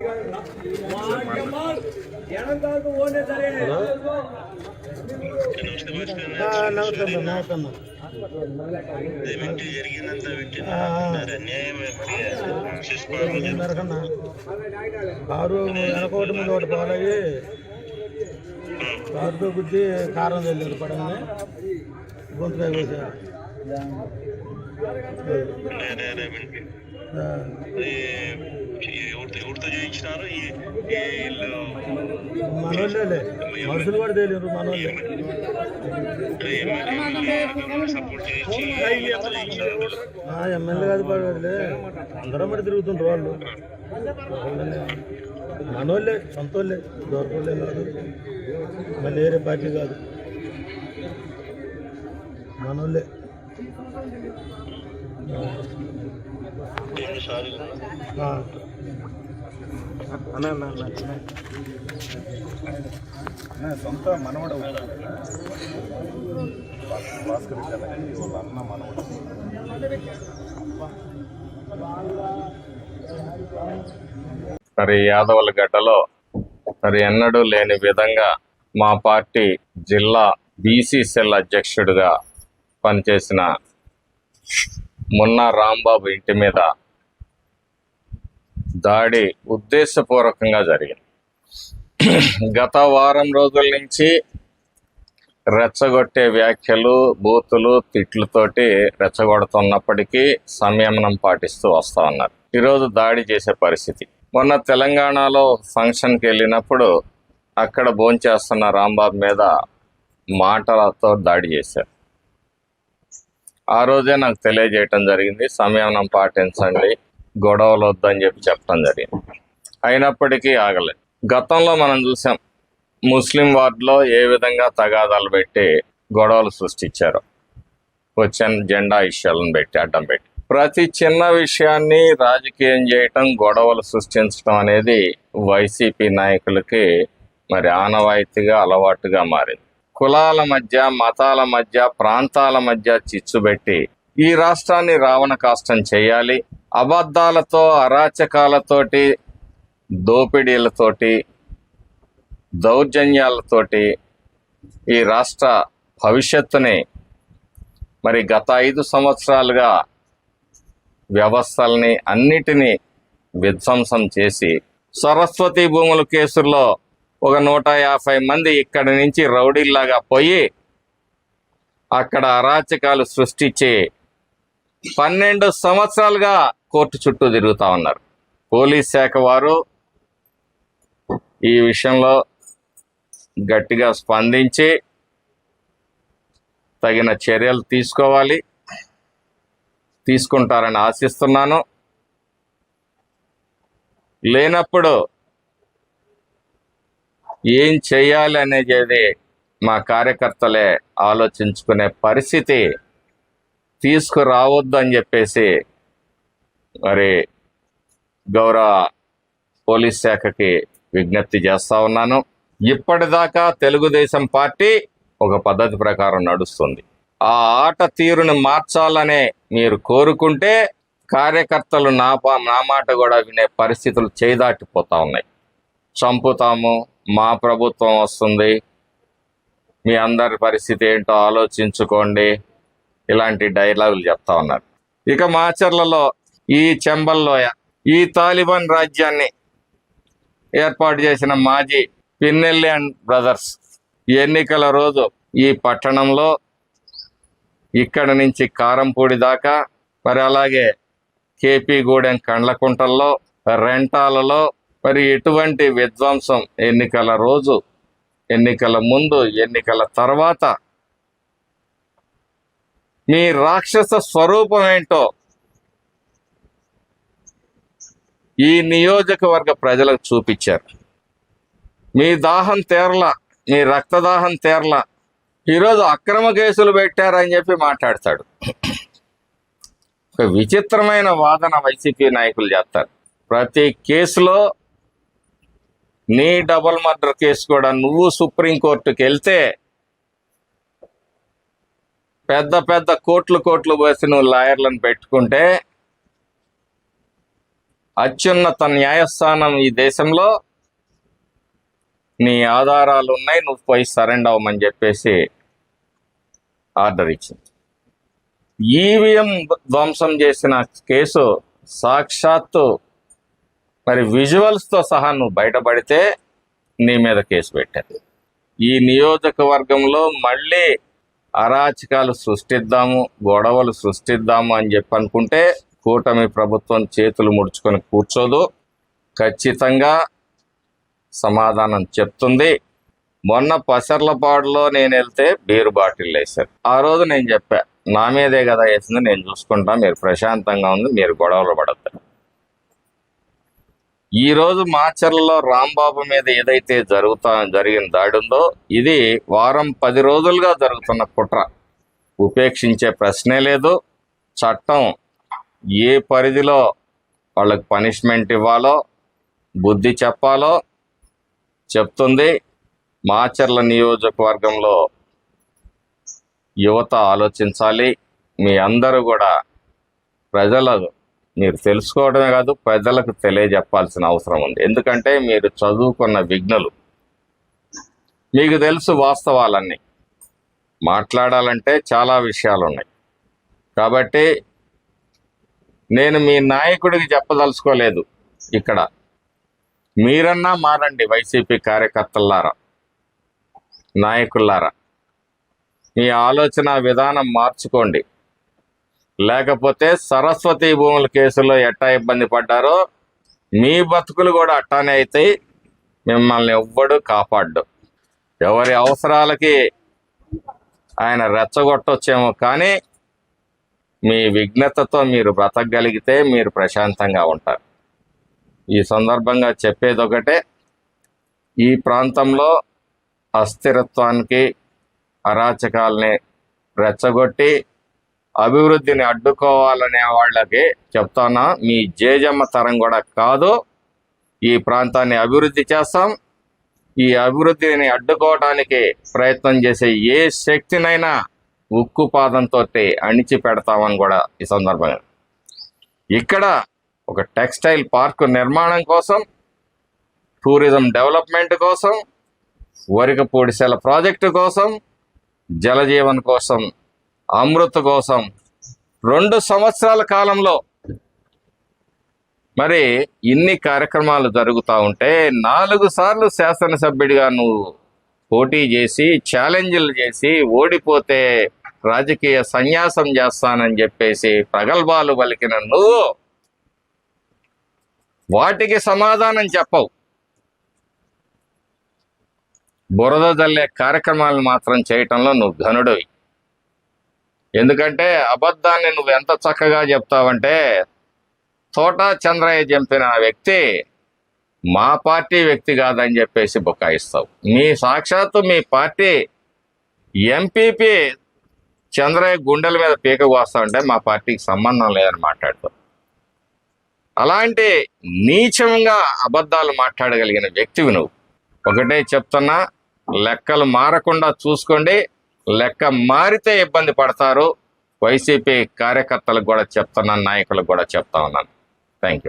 Car వెనకోటి ముందు ఒకటి పోలయ్యి కారుతో గుద్ది కారం వెళ్ళారు పడగానే గొంతుకాయ కోసారు. మనోళ్ళే మనుషులు కూడా తెలియరు. మనోళ్ళే ఎమ్మెల్యే కాదు పడలే, అందరం పడి తిరుగుతుంటారు వాళ్ళు. మనోళ్ళే, సొంతోళ్ళే, దొరకోళ్ళే కాదు, మళ్ళీ వేరే పార్టీ కాదు, మనోళ్ళే. సొంత మనవడు భాస్కర్ వాళ్ళ అన్న మనవడు. మరి యాదవుల గడ్డలో మరి ఎన్నడూ లేని విధంగా మా పార్టీ జిల్లా బీసీ సెల్ అధ్యక్షుడిగా పనిచేసిన మున్నా రాంబాబు ఇంటి మీద దాడి ఉద్దేశపూర్వకంగా జరిగింది. గత వారం రోజుల నుంచి రెచ్చగొట్టే వ్యాఖ్యలు, బూతులు, తిట్లతోటి రెచ్చగొడుతున్నప్పటికీ సంయమనం పాటిస్తూ వస్తూ ఉన్నారు. ఈరోజు దాడి చేసే పరిస్థితి. మొన్న తెలంగాణలో ఫంక్షన్కి వెళ్ళినప్పుడు అక్కడ భోంచేస్తున్న రాంబాబు మీద మాటలతో దాడి చేశారు. ఆ రోజే నాకు తెలియజేయటం జరిగింది, సంయమనం పాటించండి, గొడవలు వద్దని చెప్పడం జరిగింది. అయినప్పటికీ ఆగలేదు. గతంలో మనం చూసాం ముస్లిం వార్డులో ఏ విధంగా తగాదాలు పెట్టి గొడవలు సృష్టించారో, వచ్చిన జెండా ఇష్యాలను పెట్టి అడ్డం పెట్టి ప్రతి చిన్న విషయాన్ని రాజకీయం చేయటం, గొడవలు సృష్టించడం అనేది వైసీపీ నాయకులకి మరి ఆనవాయితీగా అలవాటుగా మారింది. కులాల మధ్య, మతాల మధ్య, ప్రాంతాల మధ్య చిచ్చుబెట్టి ఈ రాష్ట్రాన్ని రావణ కాష్టం చేయాలి, అబద్ధాలతో, అరాచకాలతోటి, దోపిడీలతోటి, దౌర్జన్యాలతోటి ఈ రాష్ట్ర భవిష్యత్తుని మరి గత 5 సంవత్సరాలుగా వ్యవస్థల్ని అన్నిటినీ విధ్వంసం చేసి సరస్వతి భూముల కేసుల్లో ఒక 150 మంది ఇక్కడి నుంచి రౌడీల్లాగా పోయి అక్కడ అరాచకాలు సృష్టించి 12 సంవత్సరాలుగా కోర్టు చుట్టూ తిరుగుతూ ఉన్నారు. పోలీస్ శాఖ వారు ఈ విషయంలో గట్టిగా స్పందించి తగిన చర్యలు తీసుకోవాలి, తీసుకుంటారని ఆశిస్తున్నాను. లేనప్పుడు ఏం చేయాలి అనేది మా కార్యకర్తలే ఆలోచించుకునే పరిస్థితి తీసుకురావద్దు అని చెప్పేసి మరి గౌరవ పోలీస్ శాఖకి విజ్ఞప్తి చేస్తా ఉన్నాను. ఇప్పటిదాకా తెలుగుదేశం పార్టీ ఒక పద్ధతి ప్రకారం నడుస్తుంది. ఆ ఆట తీరును మార్చాలనే మీరు కోరుకుంటే కార్యకర్తలు నా మాట కూడా వినే పరిస్థితులు చేదాటిపోతా ఉన్నాయి. చంపుతాము, మా ప్రభుత్వం వస్తుంది, మీ అందరి పరిస్థితి ఏంటో ఆలోచించుకోండి, ఇలాంటి డైలాగులు చెప్తా ఉన్నారు. ఇక మాచర్లలో ఈ చెంబల్లోయ ఈ తాలిబాన్ రాజ్యాన్ని ఏర్పాటు చేసిన మాజీ పిన్నెల్లి అండ్ బ్రదర్స్ ఎన్నికల రోజు ఈ పట్టణంలో ఇక్కడి నుంచి కారంపూడి దాకా, మరి అలాగే కేపీ గూడెం కండ్లకుంటల్లో, రెంటాలలో మరి ఎటువంటి విధ్వంసం ఎన్నికల రోజు, ఎన్నికల ముందు, ఎన్నికల తర్వాత మీ రాక్షస స్వరూపం ఏంటో ఈ నియోజకవర్గ ప్రజలకు చూపించారు. మీ దాహం తీరలా, మీ రక్తదాహం తీరలా. ఈరోజు అక్రమ కేసులు పెట్టారని చెప్పి మాట్లాడతాడు. ఒక విచిత్రమైన వాదన వైసీపీ నాయకులు చేస్తారు. ప్రతి కేసులో నీ డబుల్ మర్డర్ కేసు కూడా నువ్వు సుప్రీంకోర్టుకి వెళ్తే పెద్ద పెద్ద కోట్లు పోసి నువ్వు లాయర్లను పెట్టుకుంటే అత్యున్నత న్యాయస్థానం ఈ దేశంలో నీ ఆధారాలు ఉన్నాయి, నువ్వు పోయి సరెండర్ అవ్వమని చెప్పేసి ఆర్డర్ ఇచ్చింది. ఈవీఎం ధ్వంసం చేసిన కేసు సాక్షాత్తు మరి విజువల్స్తో సహా నువ్వు బయటపడితే నీ మీద కేసు పెట్టారు. ఈ నియోజకవర్గంలో మళ్ళీ అరాచకాలు సృష్టిద్దాము, గొడవలు సృష్టిద్దాము అని చెప్పి అనుకుంటే కూటమి ప్రభుత్వం చేతులు ముడుచుకొని కూర్చోదు, ఖచ్చితంగా సమాధానం చెప్తుంది. మొన్న పసర్లపాడులో నేను వెళ్తే బీరు బాటిల్ వేశారు. ఆ రోజు నేను చెప్పా, నా మీదే కదా వేసింది, నేను చూసుకుంటా, మీరు ప్రశాంతంగా ఉంది, మీరు గొడవలు పడద్దు. ఈరోజు మాచర్లలో రాంబాబు మీద ఏదైతే జరిగిన దాడి ఉందో ఇది వారం 10 రోజులుగా జరుగుతున్న కుట్ర. ఉపేక్షించే ప్రశ్నే లేదు. చట్టం ఏ పరిధిలో వాళ్ళకి పనిష్మెంట్ ఇవ్వాలో, బుద్ధి చెప్పాలో చెప్తుంది. మాచర్ల నియోజకవర్గంలో యువత ఆలోచించాలి. మీ అందరూ కూడా మీరు తెలుసుకోవడమే కాదు, ప్రజలకు తెలియజెప్పాల్సిన అవసరం ఉంది. ఎందుకంటే మీరు చదువుకున్న విఘ్నులు, మీకు తెలుసు వాస్తవాలన్నీ. మాట్లాడాలంటే చాలా విషయాలు ఉన్నాయి. కాబట్టి నేను మీ నాయకుడికి చెప్పదలుచుకోలేదు. ఇక్కడ మీరన్నా మారండి, వైసీపీ కార్యకర్తలారా, నాయకులారా, మీ ఆలోచన విధానం మార్చుకోండి. లేకపోతే సరస్వతి భూముల కేసులో ఎట్టా ఇబ్బంది పడ్డారో మీ బతుకులు కూడా అట్టానే అవుతాయి. మిమ్మల్ని ఎవ్వడు కాపాడ్డు. ఎవరి అవసరాలకి ఆయన రెచ్చగొట్టొచ్చేమో, కానీ మీ విఘ్నతతో మీరు బ్రతకగలిగితే మీరు ప్రశాంతంగా ఉంటారు. ఈ సందర్భంగా చెప్పేది ఒకటే, ఈ ప్రాంతంలో అస్థిరత్వానికి, అరాచకాలని రెచ్చగొట్టి అభివృద్ధిని అడ్డుకోవాలనే వాళ్ళకి చెప్తానా, మీ జేజమ్మ తరం కూడా కాదు. ఈ ప్రాంతాన్ని అభివృద్ధి చేస్తాం. ఈ అభివృద్ధిని అడ్డుకోవడానికి ప్రయత్నం చేసే ఏ శక్తినైనా ఉక్కు పాదంతో అణిచి పెడతామని కూడా ఈ సందర్భంగా. ఇక్కడ ఒక టెక్స్టైల్ పార్క్ నిర్మాణం కోసం, టూరిజం డెవలప్మెంట్ కోసం, వరికపూడిసెల ప్రాజెక్టు కోసం, జలజీవన్ కోసం, అమృత్ కోసం 2 సంవత్సరాల కాలంలో మరి ఇన్ని కార్యక్రమాలు జరుగుతూ ఉంటే 4 సార్లు శాసనసభ్యుడిగా నువ్వు పోటీ చేసి ఛాలెంజ్లు చేసి ఓడిపోతే రాజకీయ సన్యాసం చేస్తానని చెప్పేసి ప్రగల్భాలు పలికిన నువ్వు వాటికి సమాధానం చెప్పవు. బురద జల్లే కార్యక్రమాలు మాత్రం చేయటంలో నువ్వు ఘనుడివి. ఎందుకంటే అబద్ధాన్ని నువ్వు ఎంత చక్కగా చెప్తావంటే, తోటా చంద్రయ్య చంపిన వ్యక్తి మా పార్టీ వ్యక్తి కాదని చెప్పేసి బుకాయిస్తావు. మీ సాక్షాత్తు మీ పార్టీ ఎంపీపీ చంద్రయ్య గుండెల మీద పీక కోస్తావంటే మా పార్టీకి సంబంధం లేదని మాట్లాడతావు. అలాంటి నీచంగా అబద్ధాలు మాట్లాడగలిగిన వ్యక్తివి నువ్వు. ఒకటే చెప్తున్నా, లెక్కలు మారకుండా చూసుకోండి. లెక్క మారితే ఇబ్బంది పడతారు. వైసీపీ కార్యకర్తలకు కూడా చెప్తున్నాను, నాయకులకు కూడా చెప్తా ఉన్నాను. Thank you.